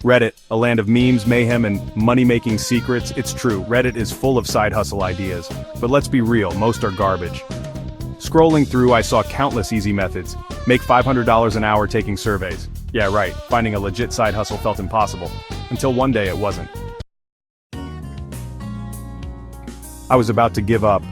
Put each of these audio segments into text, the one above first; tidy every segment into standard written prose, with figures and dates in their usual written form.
Reddit, a land of memes, mayhem, and money-making secrets. It's true, Reddit is full of side hustle ideas. But let's be real, most are garbage. Scrolling through, I saw countless easy methods. Make $500 an hour taking surveys. Yeah, right, finding a legit side hustle felt impossible. Until one day it wasn't. I was about to give up.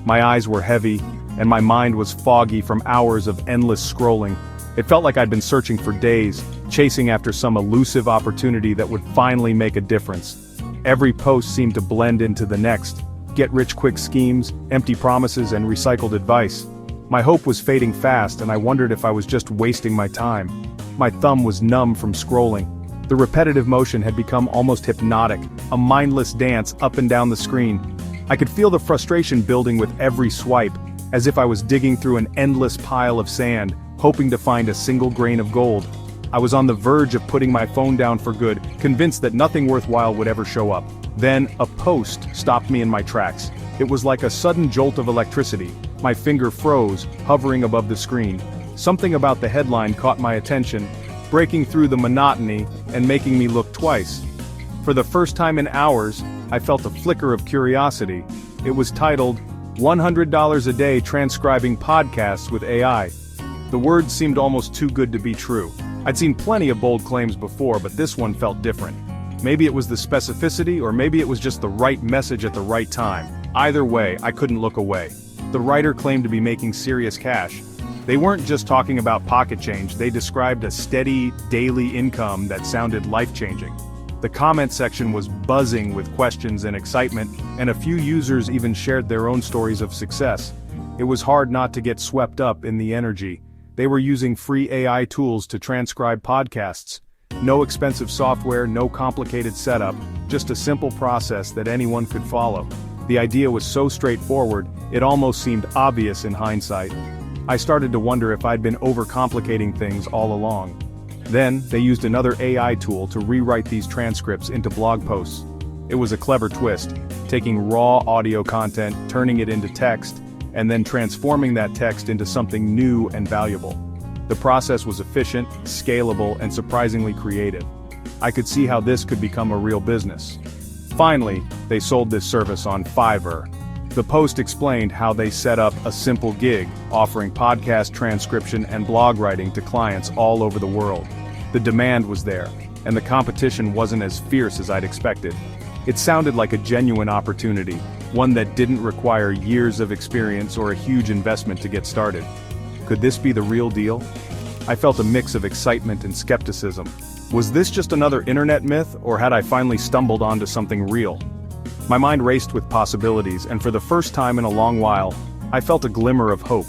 My eyes were heavy, and my mind was foggy from hours of endless scrolling. It felt like I'd been searching for days, chasing after some elusive opportunity that would finally make a difference. Every post seemed to blend into the next. Get-rich-quick schemes, empty promises, and recycled advice. My hope was fading fast, and I wondered if I was just wasting my time. My thumb was numb from scrolling. The repetitive motion had become almost hypnotic, a mindless dance up and down the screen. I could feel the frustration building with every swipe, as if I was digging through an endless pile of sand, hoping to find a single grain of gold. I was on the verge of putting my phone down for good, convinced that nothing worthwhile would ever show up. Then, a post stopped me in my tracks. It was like a sudden jolt of electricity. My finger froze, hovering above the screen. Something about the headline caught my attention, breaking through the monotony and making me look twice. For the first time in hours, I felt a flicker of curiosity. It was titled, $100 a day transcribing podcasts with AI. The words seemed almost too good to be true. I'd seen plenty of bold claims before, but this one felt different. Maybe it was the specificity, or maybe it was just the right message at the right time. Either way, I couldn't look away. The writer claimed to be making serious cash. They weren't just talking about pocket change, they described a steady, daily income that sounded life-changing. The comment section was buzzing with questions and excitement, and a few users even shared their own stories of success. It was hard not to get swept up in the energy. They were using free AI tools to transcribe podcasts. No expensive software, no complicated setup, just a simple process that anyone could follow. The idea was so straightforward, it almost seemed obvious in hindsight. I started to wonder if I'd been overcomplicating things all along. Then, they used another AI tool to rewrite these transcripts into blog posts. It was a clever twist, taking raw audio content, turning it into text, and then transforming that text into something new and valuable. The process was efficient, scalable, and surprisingly creative. I could see how this could become a real business. Finally, they sold this service on Fiverr. The post explained how they set up a simple gig, offering podcast transcription and blog writing to clients all over the world. The demand was there, and the competition wasn't as fierce as I'd expected. It sounded like a genuine opportunity, one that didn't require years of experience or a huge investment to get started. Could this be the real deal? I felt a mix of excitement and skepticism. Was this just another internet myth, or had I finally stumbled onto something real? My mind raced with possibilities, and for the first time in a long while, I felt a glimmer of hope.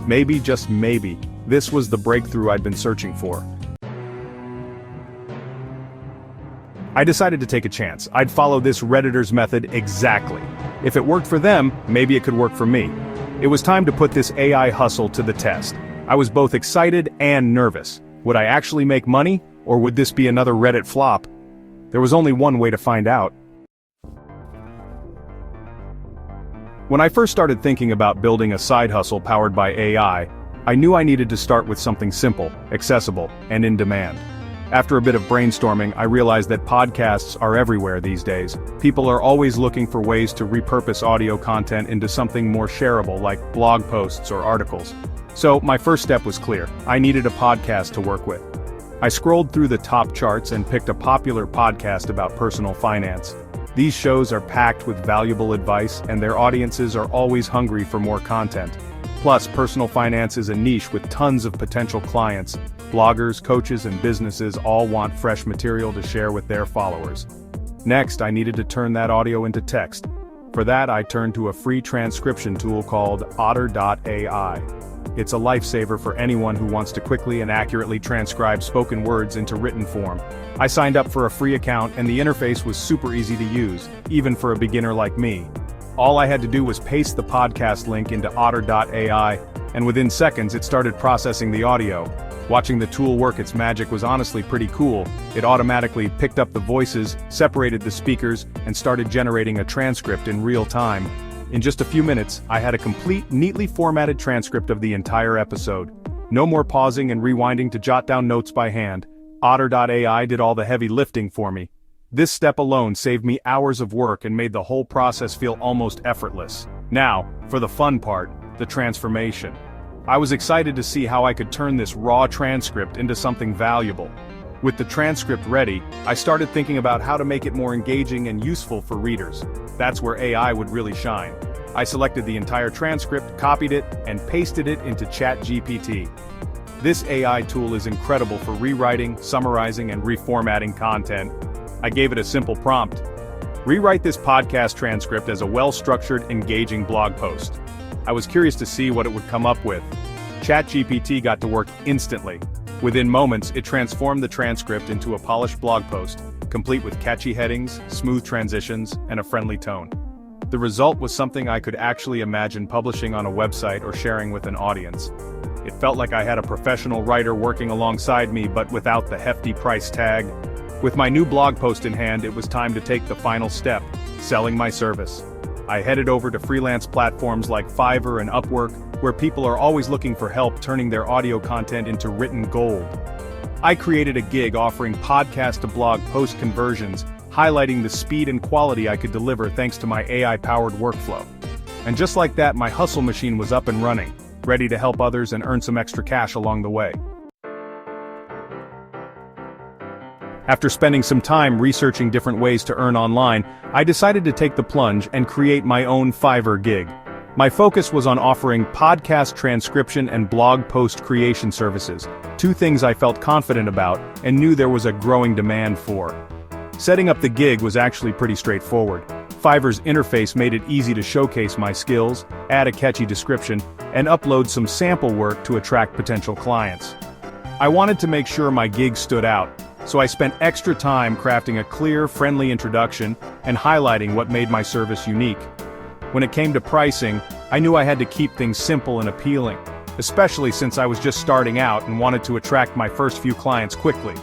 Maybe, just maybe, this was the breakthrough I'd been searching for. I decided to take a chance. I'd follow this Redditor's method exactly. If it worked for them, maybe it could work for me. It was time to put this AI hustle to the test. I was both excited and nervous. Would I actually make money, or would this be another Reddit flop? There was only one way to find out. When I first started thinking about building a side hustle powered by AI, I knew I needed to start with something simple, accessible, and in demand. After a bit of brainstorming, I realized that podcasts are everywhere these days. People are always looking for ways to repurpose audio content into something more shareable, like blog posts or articles. So, my first step was clear. I needed a podcast to work with. I scrolled through the top charts and picked a popular podcast about personal finance. These shows are packed with valuable advice, and their audiences are always hungry for more content. Plus, personal finance is a niche with tons of potential clients. Bloggers, coaches, and businesses all want fresh material to share with their followers. Next, I needed to turn that audio into text. For that, I turned to a free transcription tool called Otter.ai. It's a lifesaver for anyone who wants to quickly and accurately transcribe spoken words into written form. I signed up for a free account, and the interface was super easy to use, even for a beginner like me. All I had to do was paste the podcast link into Otter.ai, and within seconds it started processing the audio. Watching the tool work its magic was honestly pretty cool. It automatically picked up the voices, separated the speakers, and started generating a transcript in real time. In just a few minutes, I had a complete, neatly formatted transcript of the entire episode. No more pausing and rewinding to jot down notes by hand. Otter.ai did all the heavy lifting for me. This step alone saved me hours of work and made the whole process feel almost effortless. Now, for the fun part, the transformation. I was excited to see how I could turn this raw transcript into something valuable. With the transcript ready, I started thinking about how to make it more engaging and useful for readers. That's where AI would really shine. I selected the entire transcript, copied it, and pasted it into ChatGPT. This AI tool is incredible for rewriting, summarizing, and reformatting content. I gave it a simple prompt. Rewrite this podcast transcript as a well-structured, engaging blog post. I was curious to see what it would come up with. ChatGPT got to work instantly. Within moments, it transformed the transcript into a polished blog post, complete with catchy headings, smooth transitions, and a friendly tone. The result was something I could actually imagine publishing on a website or sharing with an audience. It felt like I had a professional writer working alongside me, but without the hefty price tag. With my new blog post in hand, it was time to take the final step, selling my service. I headed over to freelance platforms like Fiverr and Upwork, where people are always looking for help turning their audio content into written gold. I created a gig offering podcast-to-blog post conversions, highlighting the speed and quality I could deliver thanks to my AI-powered workflow. And just like that, my hustle machine was up and running, ready to help others and earn some extra cash along the way. After spending some time researching different ways to earn online, I decided to take the plunge and create my own Fiverr gig. My focus was on offering podcast transcription and blog post creation services, two things I felt confident about and knew there was a growing demand for. Setting up the gig was actually pretty straightforward. Fiverr's interface made it easy to showcase my skills, add a catchy description, and upload some sample work to attract potential clients. I wanted to make sure my gig stood out, so I spent extra time crafting a clear, friendly introduction and highlighting what made my service unique. When it came to pricing, I knew I had to keep things simple and appealing, especially since I was just starting out and wanted to attract my first few clients quickly.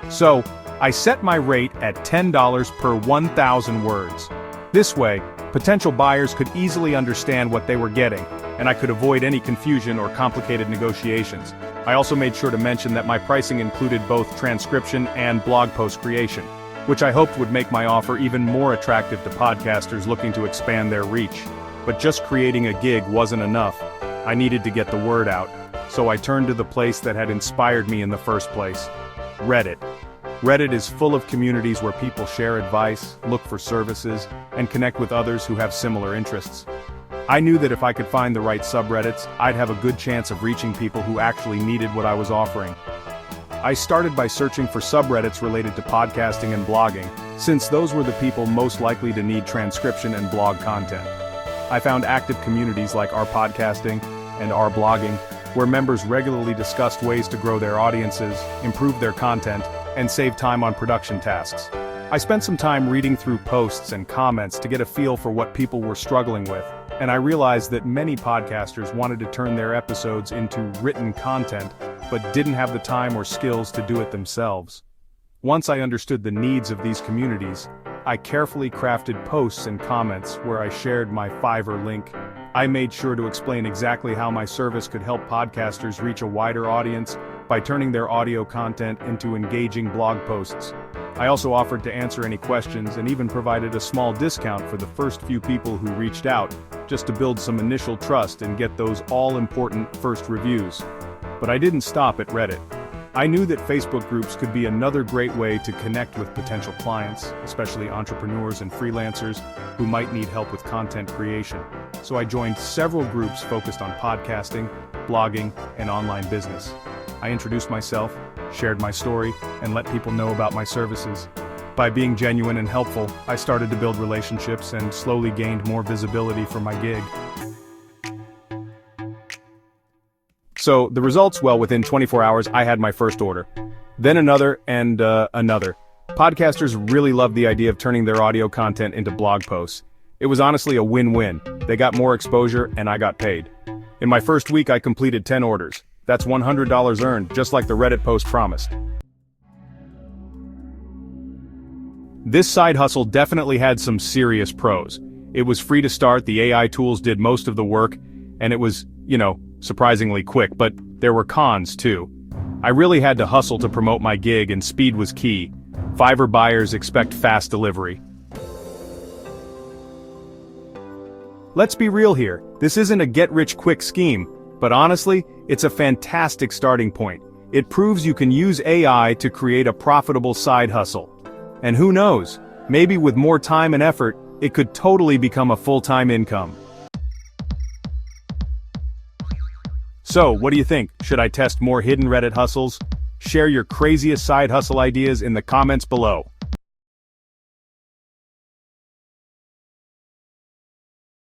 So, I set my rate at $10 per 1,000 words. This way, potential buyers could easily understand what they were getting, and I could avoid any confusion or complicated negotiations. I also made sure to mention that my pricing included both transcription and blog post creation, which I hoped would make my offer even more attractive to podcasters looking to expand their reach. But just creating a gig wasn't enough. I needed to get the word out, so I turned to the place that had inspired me in the first place: Reddit. Reddit is full of communities where people share advice, look for services, and connect with others who have similar interests. I knew that if I could find the right subreddits, I'd have a good chance of reaching people who actually needed what I was offering. I started by searching for subreddits related to podcasting and blogging, since those were the people most likely to need transcription and blog content. I found active communities like Our Podcasting and Our Blogging, where members regularly discussed ways to grow their audiences, improve their content, and save time on production tasks. I spent some time reading through posts and comments to get a feel for what people were struggling with, and I realized that many podcasters wanted to turn their episodes into written content, but didn't have the time or skills to do it themselves. Once I understood the needs of these communities, I carefully crafted posts and comments where I shared my Fiverr link. I made sure to explain exactly how my service could help podcasters reach a wider audience by turning their audio content into engaging blog posts. I also offered to answer any questions and even provided a small discount for the first few people who reached out, just to build some initial trust and get those all-important first reviews. But I didn't stop at Reddit. I knew that Facebook groups could be another great way to connect with potential clients, especially entrepreneurs and freelancers who might need help with content creation. So I joined several groups focused on podcasting, blogging, and online business. I introduced myself, shared my story, and let people know about my services. By being genuine and helpful, I started to build relationships and slowly gained more visibility for my gig. So the results, well, within 24 hours, I had my first order. Then another and another. Podcasters really loved the idea of turning their audio content into blog posts. It was honestly a win-win. They got more exposure and I got paid. In my first week, I completed 10 orders. That's $100 earned, just like the Reddit post promised. This side hustle definitely had some serious pros. It was free to start, the AI tools did most of the work, and it was, surprisingly quick, but there were cons too. I really had to hustle to promote my gig and speed was key. Fiverr buyers expect fast delivery. Let's be real here, this isn't a get-rich-quick scheme, but honestly, it's a fantastic starting point. It proves you can use AI to create a profitable side hustle. And who knows, maybe with more time and effort, it could totally become a full-time income. So, what do you think? Should I test more hidden Reddit hustles? Share your craziest side hustle ideas in the comments below.